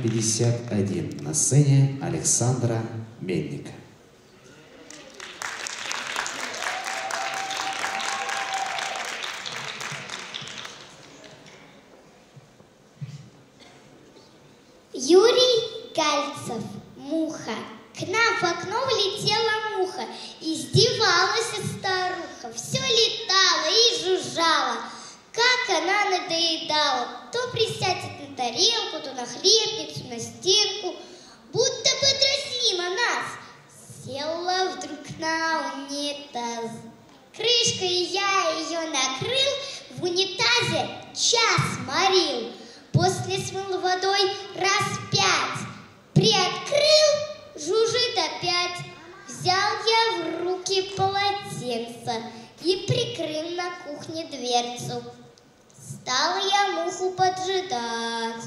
51. На сцене Александра Мельника. Юрий Гальцев. Муха. К нам в окно влетела муха. Издевалась старуха. Все летала и жужжала. Как она надоедала. То присядет на тарелку, то на хлебницу, на стенку. Будто бы дразнила нас. Села вдруг на унитаз. Крышкой я ее накрыл. В унитазе час морил. После смыл водой раз 5. Приоткрыл, жужжит опять. Взял я в руки полотенце и прикрыл на кухне дверцу. Стал я муху поджидать,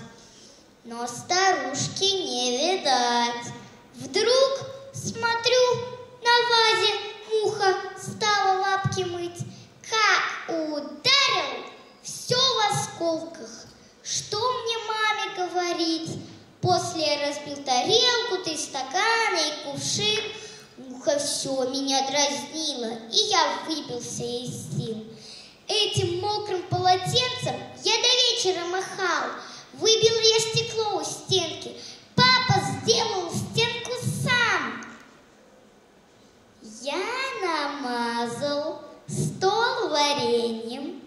но старушки не видать. Вдруг, смотрю, на вазе муха стала лапки мыть. Как ударил, все в осколках. Что мне маме говорить? После я разбил тарелку, 3 стакана и кувшин. Муха все меня дразнила, и я выбился из сил. Этим мокрым полотенцем я до вечера махал. Выбил я стекло у стенки. Папа сделал стенку сам. Я намазал стол вареньем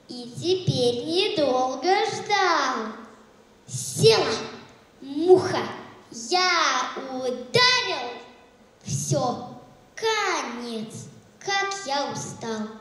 и теперь недолго ждал. Села муха, я ударил, все, конец, как я устал.